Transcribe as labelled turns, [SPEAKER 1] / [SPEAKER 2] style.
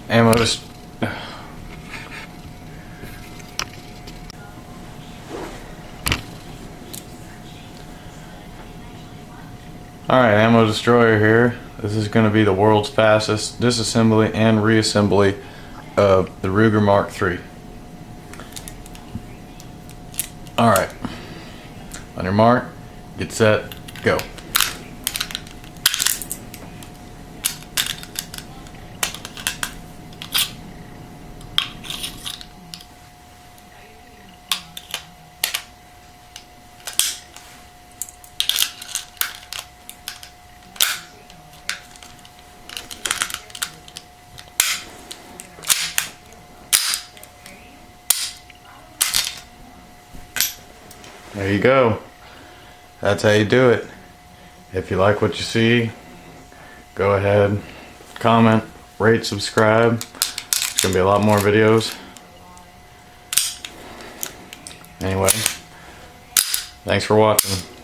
[SPEAKER 1] ammo just. Alright, ammo destroyer here. This is going to be the world's fastest disassembly and reassembly of the Ruger Mark III. Alright, on your mark, get set, go. There you go. That's how you do it. If you like what you see, go ahead, comment, rate, subscribe. There's gonna be a lot more videos. Anyway, thanks for watching.